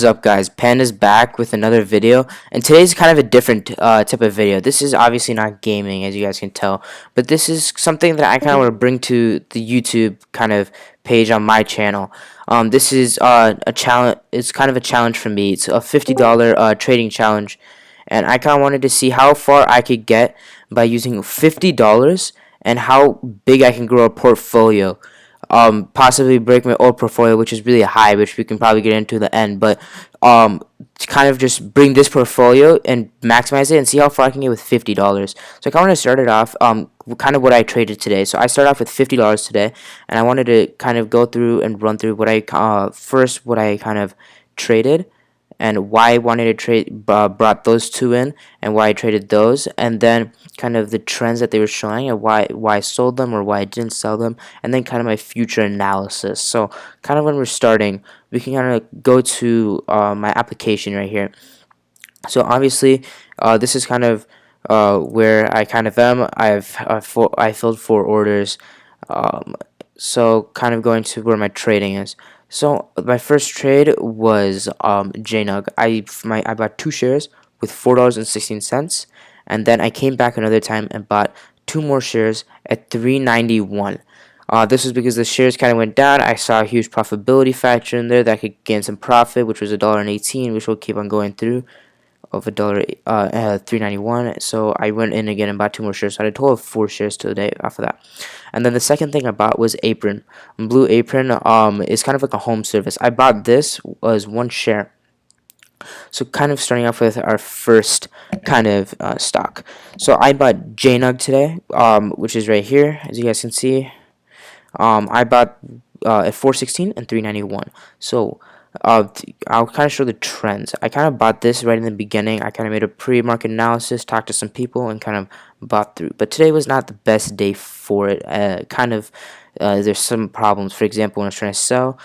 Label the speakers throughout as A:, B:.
A: What's up, guys? Panda's back with another video, and today's kind of a different type of video. This is obviously not gaming, as you guys can tell, but this is something that I kind of want to bring to the YouTube kind of page on my channel. This is a challenge. It's kind of a challenge for me. It's a $50 trading challenge, and I kind of wanted to see how far I could get by using $50 and how big I can grow a portfolio. Possibly break my old portfolio, which is really high, which we can probably get into the end. But to kind of just bring this portfolio and maximize it and see how far I can get with $50. So I kind of want to start it off. Kind of what I traded today. So I started off with $50 today, and I wanted to kind of go through and run through what I first what I kind of traded, and why I wanted to trade, brought those two in, and why I traded those, and then kind of the trends that they were showing, and why I sold them or why I didn't sell them, and then kind of my future analysis. So kind of when we're starting, we can kind of go to my application right here. So obviously, this is kind of where I kind of am. I filled 4 orders. So kind of going to where my trading is. So my first trade was JNUG. I bought 2 shares with $4.16, and then I came back another time and bought 2 more shares at $3.91. This was because the shares kind of went down. I saw a huge profitability factor in there that I could gain some profit, which was $1.18, which will keep on going through of $3.91. So I went in again and bought 2 more shares. So I had a total of 4 shares today off of that. And then the second thing I bought was Apron. Blue Apron is kind of like a home service. I bought this was 1 share. So kind of starting off with our first kind of stock. So I bought JNUG today, which is right here, as you guys can see. I bought at 416 and 391. So I'll kind of show the trends. I kind of bought this right in the beginning. I kind of made a pre-market analysis, talked to some people, and kind of bought through. But today was not the best day for it. There's some problems. For example, when I was trying to sell,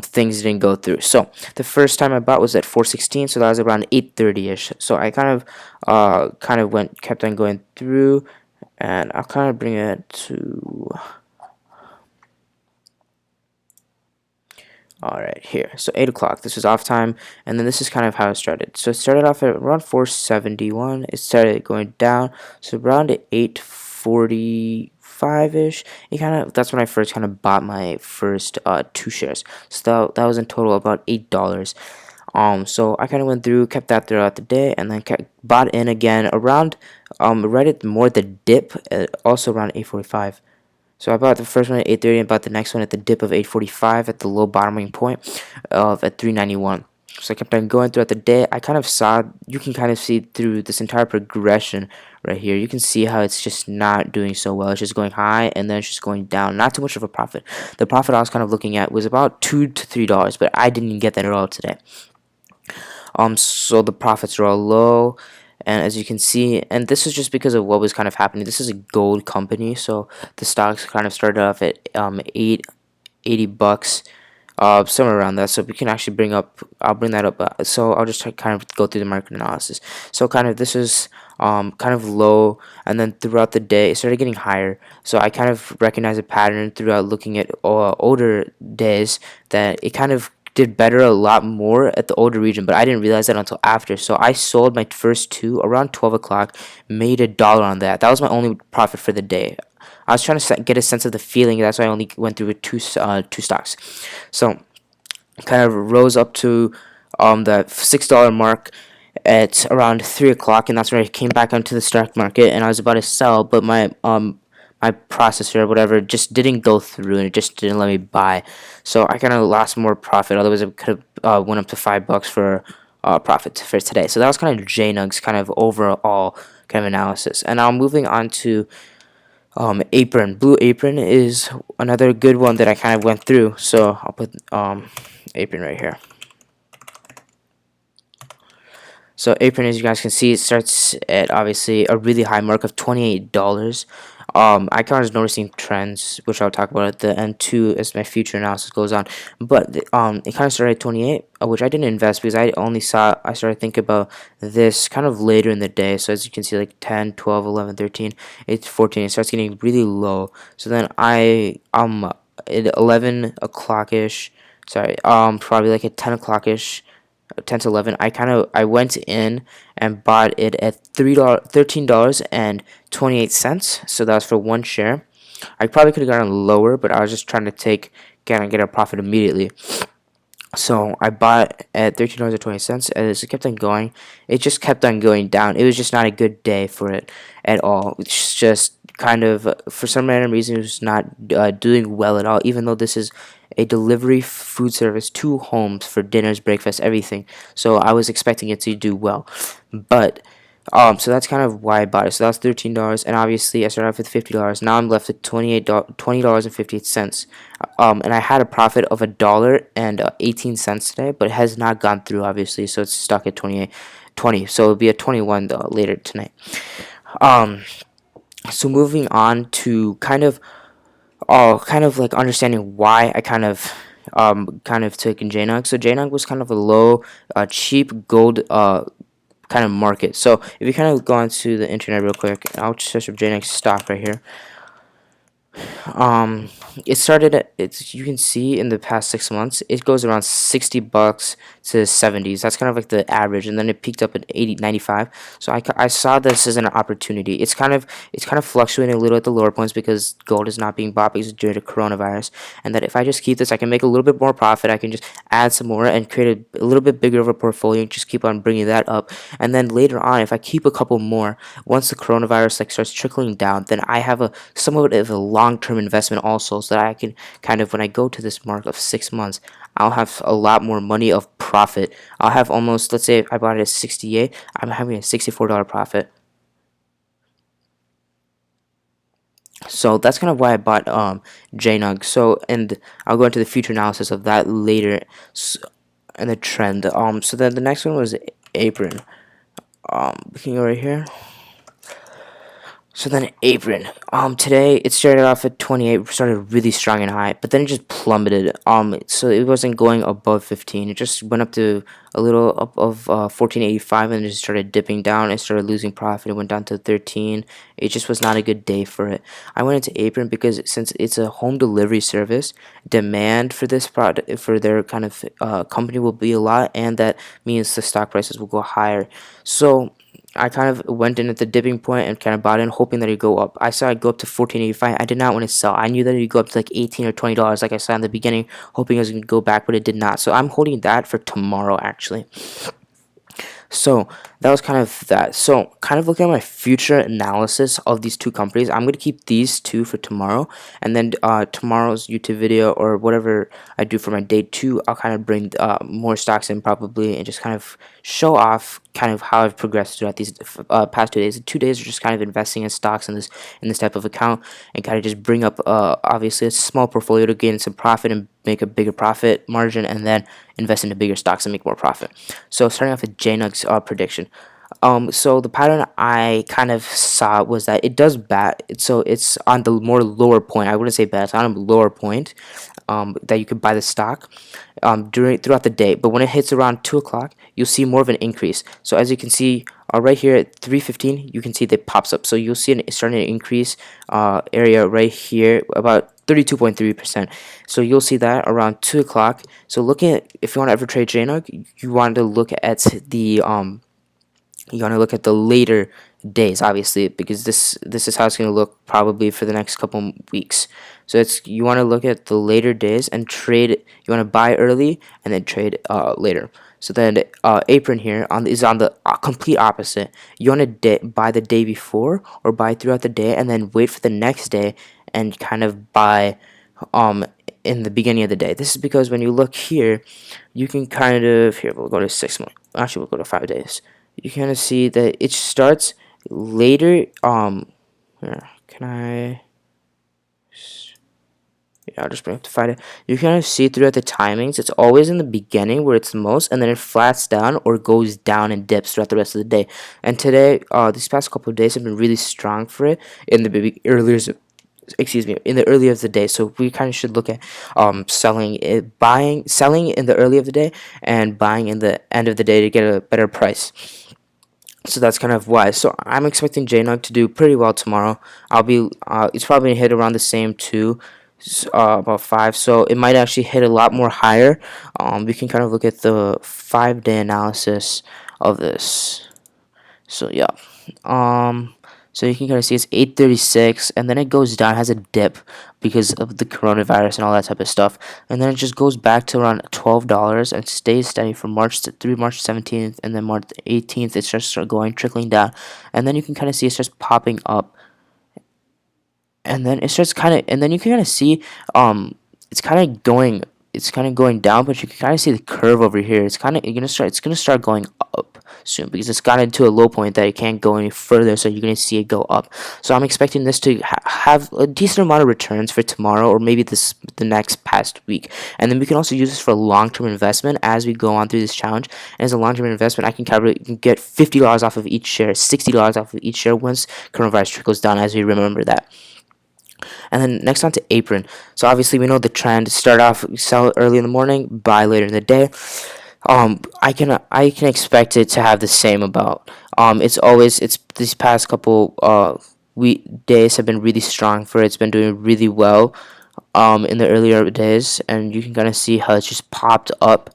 A: things didn't go through. So the first time I bought was at 416, so that was around 8:30ish. So I kind of kept on going through, and I'll kind of bring it to. Alright, here. So 8 o'clock. This was off time. And then this is kind of how it started. So it started off at around 471. It started going down. So around 845-ish. That's when I first kind of bought my first 2 shares. So that was in total about $8. So I kind of went through, kept that throughout the day, and then bought in again around right at more the dip, also around 845. So I bought the first one at 8:30 and bought the next one at the dip of 8:45 at the low bottoming point of at 391. So I kept on going throughout the day. I kind of saw, you can kind of see through this entire progression right here. You can see how it's just not doing so well. It's just going high and then it's just going down. Not too much of a profit. The profit I was kind of looking at was about $2 to $3, but I didn't get that at all today. So the profits are all low. And as you can see, and this is just because of what was kind of happening. This is a gold company, so the stocks kind of started off at $80, somewhere around that. So we can actually I'll bring that up. So I'll just kind of go through the market analysis. So kind of this is kind of low, and then throughout the day it started getting higher. So I kind of recognized a pattern throughout looking at older days that it kind of did better a lot more at the older region, but I didn't realize that until after. So I sold my first 2 around 12 o'clock, made $1 on that. That was my only profit for the day. I was trying to get a sense of the feeling. That's why I only went through with two stocks. So kind of rose up to the $6 mark at around 3 o'clock, and that's when I came back onto the stock market, and I was about to sell, but my processor or whatever just didn't go through, and it just didn't let me buy. So I kind of lost more profit. Otherwise, it could have went up to $5 for profit for today. So that was kind of JNUG's kind of overall kind of analysis. And now moving on to Apron. Blue Apron is another good one that I kind of went through. So I'll put Apron right here. So Apron, as you guys can see, it starts at obviously a really high mark of $28. I kind of was noticing trends, which I'll talk about at the end too as my future analysis goes on. But it kind of started at 28, which I didn't invest because I started thinking about this kind of later in the day. So as you can see, like 10, 12, 11, 13, 14, it starts getting really low. So then at 11 o'clock ish, sorry, probably like at 10 o'clock ish. 10 to 11, I went in and bought it at $13.28. So that was for one share. I probably could have gotten lower, but I was just trying to get a profit immediately. So I bought at $13.20. As it kept on going, it just kept on going down. It was just not a good day for it at all. It's just kind of, for some random reason, it was not doing well at all. Even though this is a delivery food service to homes for dinners, breakfast, everything. So I was expecting it to do well, but so that's kind of why I bought it. So that's $13, and obviously I started off with $50. Now I'm left with $20.58. And I had a profit of $1.18 today, but it has not gone through obviously, so it's stuck at 20. So it'll be at 21 though later tonight. Um, so moving on to kind of like understanding why I kind of took in JNUG. So JNUG was kind of a low, cheap gold kind of market. So if you kind of go onto the internet real quick, I'll search up JNUG stock right here. um it started at, it's you can see in the past 6 months it goes around $60 to 70s. That's kind of like the average, and then it peaked up at 80, 95. So I saw this as an opportunity. It's kind of fluctuating a little at the lower points because gold is not being bought because due to coronavirus, and that if I just keep this I can make a little bit more profit. I can just add some more and create a little bit bigger of a portfolio and just keep on bringing that up. And then later on, if I keep a couple more, once the coronavirus like starts trickling down, then I have a somewhat of a long-term investment also, so that I can kind of, when I go to this mark of 6 months, I'll have a lot more money of profit. I'll have almost, let's say if I bought it at 68, I'm having a $64 profit. So that's kind of why I bought JNUG. So, and I'll go into the future analysis of that later, and the trend. So then the next one was Apron. Looking right here. So then Apron. Today it started off at 28, started really strong and high, but then it just plummeted. So it wasn't going above 15. It just went up to a little up of 1485, and it just started dipping down. It started losing profit. It went down to 13. It just was not a good day for it. I went into Apron because since it's a home delivery service, demand for this product for their kind of company will be a lot, and that means the stock prices will go higher. So I kind of went in at the dipping point and kind of bought in, hoping that it'd go up. I saw it go up to 14.85. I did not want to sell. I knew that it'd go up to like 18 or $20, like I said in the beginning, hoping it was gonna go back, but it did not. So I'm holding that for tomorrow, actually. So that was kind of that. So kind of looking at my future analysis of these two companies, I'm going to keep these two for tomorrow, and then tomorrow's YouTube video or whatever I do for my day two, I'll kind of bring more stocks in probably, and just kind of show off kind of how I've progressed throughout these past 2 days. The 2 days are just kind of investing in stocks in this type of account, and kind of just bring up obviously a small portfolio to gain some profit and make a bigger profit margin, and then invest into bigger stocks and make more profit. So starting off with JNUG's prediction. So the pattern I kind of saw was that it does bat. So it's on the more lower point. I wouldn't say bat. It's on a lower point that you could buy the stock throughout the day. But when it hits around 2 o'clock, you'll see more of an increase. So as you can see right here at 3:15, you can see that it pops up. So you'll see an starting to increase area right here about 32.3%. So you'll see that around 2 o'clock. So looking at, if you want to ever trade JNUG, you want to look at the you want to look at the later days, obviously, because this is how it's going to look probably for the next couple weeks. So it's, you want to look at the later days and trade. You want to buy early and then trade later. So then Apron here is on the complete opposite. You want to buy the day before or buy throughout the day, and then wait for the next day and kind of buy in the beginning of the day. This is because when you look here, you can kind of, here we'll go to 6 months. Actually, we'll go to 5 days. You kind of see that it starts later. Here, can I? Yeah, I'll just bring up to 5 days. You kind of see throughout the timings. It's always in the beginning where it's the most, and then it flats down or goes down and dips throughout the rest of the day. And today, these past couple of days have been really strong for it in the earlier. Excuse me, in the early of the day. So we kind of should look at selling in the early of the day and buying in the end of the day to get a better price. So that's kind of why. So I'm expecting JNUG to do pretty well tomorrow. It's probably gonna hit around the same too. about 5, so it might actually hit a lot more higher. We can kind of look at the 5-day analysis of this. So yeah, um, so you can kind of see it's 836, and then it goes down, has a dip because of the coronavirus and all that type of stuff, and then it just goes back to around $12 and stays steady from through March 17th, and then March 18th it starts going trickling down, and then you can kind of see it starts popping up, and then it starts kind of, and then you can kind of see, it's kind of going, down, but you can kind of see the curve over here. It's gonna start going up soon because it's got into a low point that it can't go any further. So you're gonna see it go up. So I'm expecting this to have a decent amount of returns for tomorrow, or maybe the next past week. And then we can also use this for long-term investment as we go on through this challenge. And as a long-term investment, I can get $50 off of each share, $60 off of each share once coronavirus trickles down. As we remember that. And then next on to apron. So obviously we know the trend. Start off, sell early in the morning, buy later in the day. I can expect it to have the same about. It's these past couple days have been really strong for it. It's been doing really well in the earlier days, and you can kind of see how it's just popped up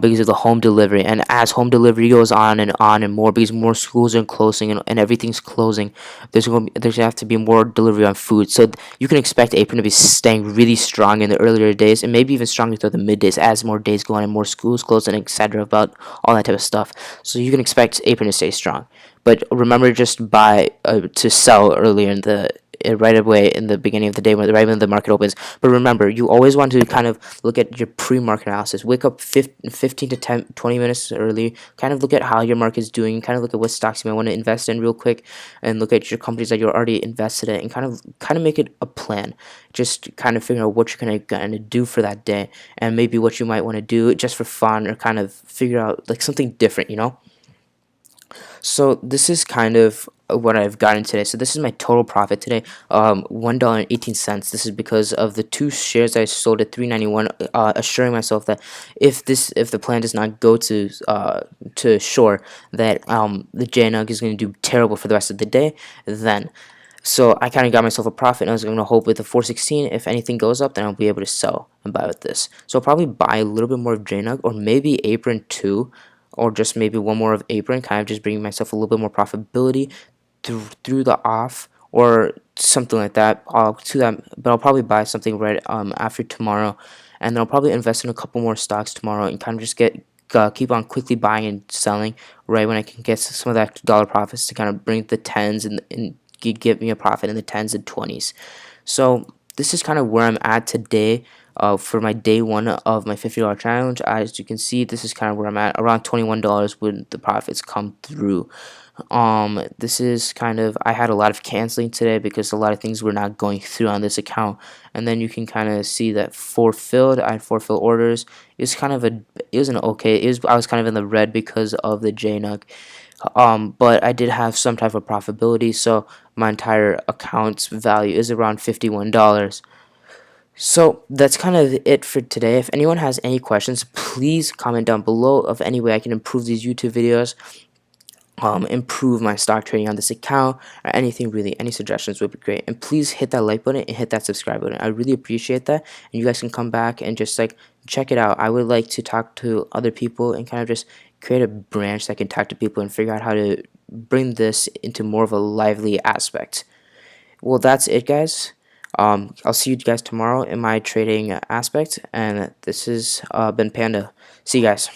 A: because of the home delivery. And as home delivery goes on and more, because more schools are closing and everything's closing, there's gonna have to be more delivery on food. So you can expect Apron to be staying really strong in the earlier days, and maybe even stronger through the middays as more days go on and more schools close and etc. About all that type of stuff. So you can expect Apron to stay strong. But remember, just buy to sell earlier in the right away in the beginning of the day, right when the market opens. But remember, you always want to kind of look at your pre-market analysis. Wake up 15 to 10, 20 minutes early. Kind of look at how your market's doing. Kind of look at what stocks you might want to invest in real quick, and look at your companies that you're already invested in, and kind of make it a plan. Just kind of figure out what you're gonna do for that day, and maybe what you might want to do just for fun, or kind of figure out like something different, you know. So this is kind of what I've gotten today. So this is my total profit today. $1.18. This is because of the 2 shares I sold at $3.91. Assuring myself that if the plan does not go to shore, that the JNUG is going to do terrible for the rest of the day. Then. So I kind of got myself a profit, and I was going to hope with the 416, if anything goes up, then I'll be able to sell and buy with this. So I'll probably buy a little bit more of JNUG, or maybe Apron 2, or just maybe one more of Apron, kind of just bringing myself a little bit more profitability through the off, or something like that. But I'll probably buy something right after tomorrow, and then I'll probably invest in a couple more stocks tomorrow, and kind of just keep on quickly buying and selling right when I can get some of that dollar profits to kind of bring the tens and give me a profit in the 10s and 20s. So this is kind of where I'm at today. For my day 1 of my $50 challenge, as you can see, this is kind of where I'm at, around $21 when the profits come through. This is kind of, I had a lot of canceling today because a lot of things were not going through on this account, and then you can kind of see that I had 4 filled orders. It was an okay, I was kind of in the red because of the JNUG. But I did have some type of profitability, so my entire account's value is around $51. So that's kind of it for today. If anyone has any questions, please comment down below of any way I can improve these YouTube videos, improve my stock trading on this account, or anything really. Any suggestions would be great. And please hit that like button and hit that subscribe button. I really appreciate that. And you guys can come back and just like check it out. I would like to talk to other people and kind of just create a branch that can talk to people and figure out how to bring this into more of a lively aspect. Well, that's it, guys. I'll see you guys tomorrow in my trading aspect, and this has been Panda. See you guys.